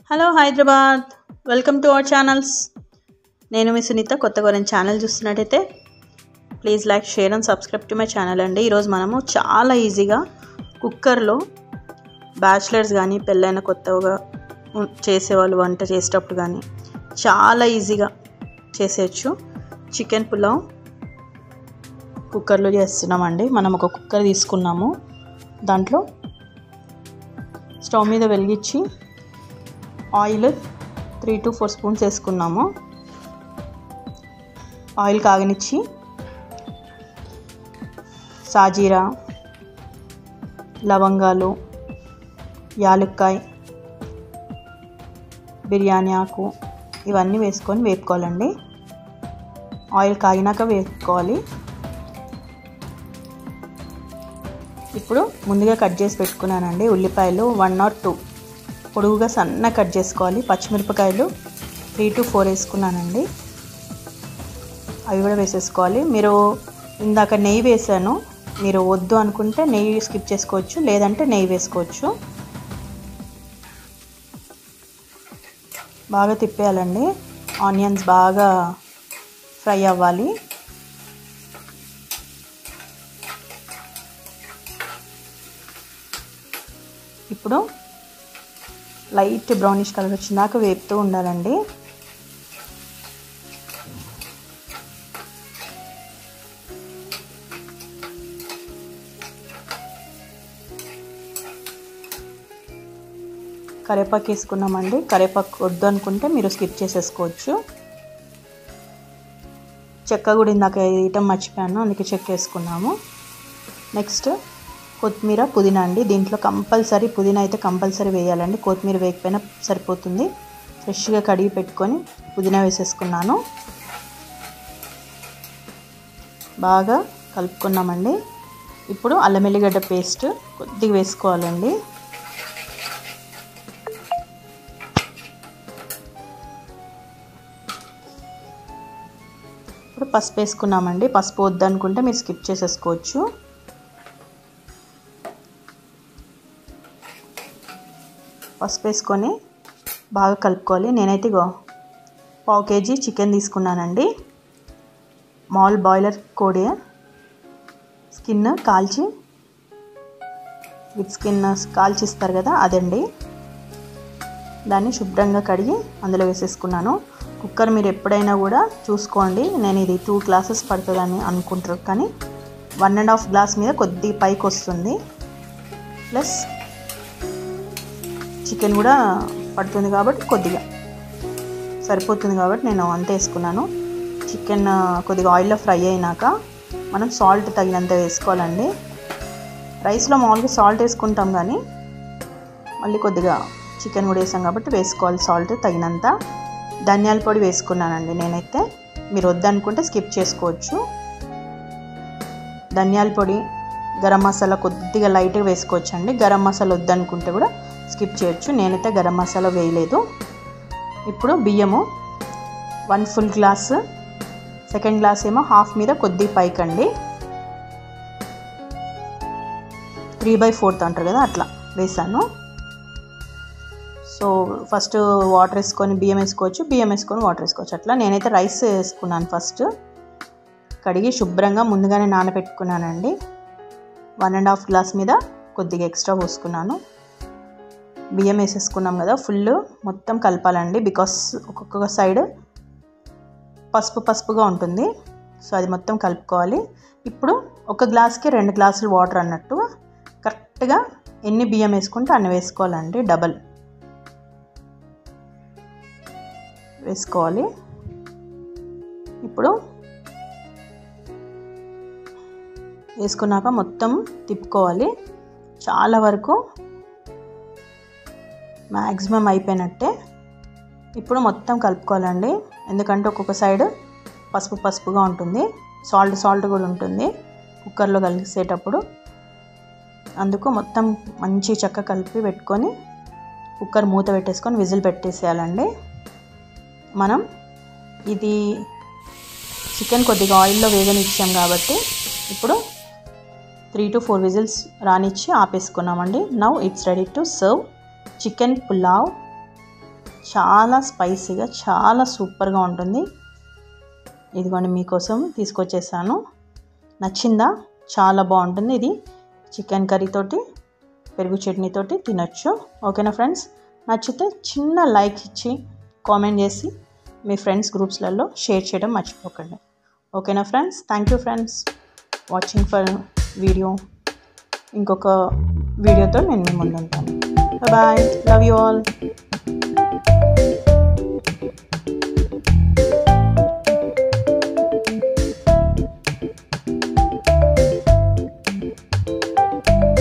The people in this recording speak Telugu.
Hello Hyderabad, welcome to our channels. నేను మీ సునీత. కొత్తగా నేను ఛానల్ చూస్తున్నట్టయితే please like, share and subscribe to my channel అండి. ఈరోజు మనము చాలా ఈజీగా కుక్కర్లో బ్యాచిలర్స్ కానీ పెళ్ళైన కొత్తగా చేసేవాళ్ళు వంట చేసేటప్పుడు కానీ చాలా ఈజీగా చేసేయచ్చు చికెన్ పులావ్ కుక్కర్లో చేస్తున్నామండి. మనం ఒక కుక్కర్ తీసుకున్నాము. దాంట్లో స్టవ్ మీద వెలిగించి ఆయిల్ 3 to 4 స్పూన్స్ వేసుకున్నాము. ఆయిల్ కాగనిచ్చి సాజీరా, లవంగాలు, యాలక్కాయ, బిర్యానీ ఆకు ఇవన్నీ వేసుకొని వేపుకోవాలండి. ఆయిల్ కాగినాక వేపుకోవాలి. ఇప్పుడు ముందుగా కట్ చేసి పెట్టుకున్నానండి ఉల్లిపాయలు 1 or 2 పొడుగుగా సన్న కట్ చేసుకోవాలి. పచ్చిమిరపకాయలు 3 to 4 వేసుకున్నానండి. అవి కూడా వేసేసుకోవాలి. మీరు ఇందాక నెయ్యి వేసాను, మీరు వద్దు అనుకుంటే నెయ్యి స్కిప్ చేసుకోవచ్చు, లేదంటే నెయ్యి వేసుకోవచ్చు. బాగా తిప్పేయాలండి. ఆనియన్స్ బాగా ఫ్రై అవ్వాలి. ఇప్పుడు లైట్ బ్రౌనిష్ కలర్ వచ్చినాక వేపుతూ ఉండాలండి. కరివేపాకు వేసుకున్నామండి. కరివేపాకు వద్దు అనుకుంటే మీరు స్కిప్ చేసేసుకోవచ్చు. చెక్క కూడా ఇందాక వేయటం మర్చిపోయాను, అందుకే చెక్క వేసుకున్నాము. నెక్స్ట్ కొత్తిమీర, పుదీనా అండి. దీంట్లో కంపల్సరీ పుదీనా అయితే కంపల్సరీ వేయాలండి. కొత్తిమీర వేయకపోయినా సరిపోతుంది. ఫ్రెష్గా కడిగి పెట్టుకొని పుదీనా వేసేసుకున్నాను. బాగా కలుపుకున్నామండి. ఇప్పుడు అల్లం ఎల్లిగడ్డ పేస్ట్ కొద్దిగా వేసుకోవాలండి. ఇప్పుడు పసుపు వేసుకున్నామండి. పసుపు వద్దు అనుకుంటే మీరు స్కిప్ చేసేసుకోవచ్చు. పసుపు వేసుకొని బాగా కలుపుకోవాలి. నేనైతే 1/2 kg చికెన్ తీసుకున్నానండి. మాల్ బాయిలర్ కోడి స్కిన్ కాల్చి విత్ స్కిన్ కాల్చి ఇస్తారు కదా, అదండి. దాన్ని శుభ్రంగా కడిగి అందులో వేసేసుకున్నాను. కుక్కర్ మీరు ఎప్పుడైనా కూడా చూసుకోండి. నేను ఇది 2 glasses పడుతుందని అనుకుంటారు, కానీ 1.5 glass మీద కొద్దిగా పైకి వస్తుంది. ప్లస్ చికెన్ కూడా పడుతుంది కాబట్టి కొద్దిగా సరిపోతుంది కాబట్టి నేను అంతే వేసుకున్నాను. చికెన్ కొద్దిగా ఆయిల్లో ఫ్రై అయినాక మనం సాల్ట్ తగినంత వేసుకోవాలండి. రైస్లో మామూలుగా సాల్ట్ వేసుకుంటాం, కానీ మళ్ళీ కొద్దిగా చికెన్ కూడా వేసాం కాబట్టి వేసుకోవాలి సాల్ట్ తగినంత. ధనియాల పొడి వేసుకున్నానండి నేనైతే. మీరు వద్దనుకుంటే స్కిప్ చేసుకోవచ్చు. ధనియాల పొడి, గరం మసాలా కొద్దిగా లైట్గా వేసుకోవచ్చండి. గరం మసాలా వద్దనుకుంటే కూడా స్కిప్ చేయొచ్చు. నేనైతే గరం మసాలా వేయలేదు. ఇప్పుడు బియ్యము 1 full glass, సెకండ్ గ్లాస్ ఏమో హాఫ్ మీద కొద్దిగా పైకండి. 3/4 అంటారు కదా, అట్లా వేసాను. సో ఫస్ట్ వాటర్ వేసుకొని బియ్యం వేసుకోవచ్చు, బియ్యం వేసుకొని వాటర్ వేసుకోవచ్చు. అట్లా నేనైతే రైస్ వేసుకున్నాను. ఫస్ట్ కడిగి శుభ్రంగా ముందుగానే నానబెట్టుకున్నానండి. 1.5 glass మీద కొద్దిగా ఎక్స్ట్రా పోసుకున్నాను. బియ్యం వేసేసుకున్నాం కదా, ఫుల్ మొత్తం కలపాలండి. బికాస్ ఒక్కొక్క సైడ్ పసుపుగా ఉంటుంది. సో అది మొత్తం కలుపుకోవాలి. ఇప్పుడు 1 గ్లాస్కి 2 glasses వాటర్ అన్నట్టు కరెక్ట్గా ఎన్ని బియ్యం వేసుకుంటే అన్ని వేసుకోవాలండి. డబల్ వేసుకోవాలి. ఇప్పుడు వేసుకున్నాక మొత్తం తిప్పుకోవాలి. చాలా వరకు మ్యాక్సిమం అయిపోయినట్టే. ఇప్పుడు మొత్తం కలుపుకోవాలండి. ఎందుకంటే ఒక్కొక్క సైడ్ పసుపుగా ఉంటుంది, సాల్ట్ కూడా ఉంటుంది కుక్కర్లో కలిసేటప్పుడు. అందుకు మొత్తం మంచి చక్క కలిపి పెట్టుకొని కుక్కర్ మూత పెట్టేసుకొని విజిల్ పెట్టేసేయాలండి. మనం ఇది చికెన్ కొద్దిగా ఆయిల్లో వేగనిచ్చాం కాబట్టి ఇప్పుడు 3 to 4 విజిల్స్ రానిచ్చి ఆపేసుకున్నామండి. Now it's ready to serve chicken pulao చాలా స్పైసీగా చాలా సూపర్గా ఉంటుంది. ఇదిగోండి మీకోసం తీసుకొచ్చేసాను. నచ్చిందా? చాలా బాగుంటుంది. ఇది చికెన్ కర్రీతోటి పెరుగు చట్నీతోటి తినొచ్చు. ఓకేనా ఫ్రెండ్స్? నచ్చితే చిన్న లైక్ ఇచ్చి కామెంట్ చేసి మీ ఫ్రెండ్స్ గ్రూప్స్లలో షేర్ చేయడం మర్చిపోకండి. ఓకేనా friends? Thank you friends watching for video. ఇంకొక వీడియోతో నేను మీ ముందు ఉంటాను. బాయ్. Love you all.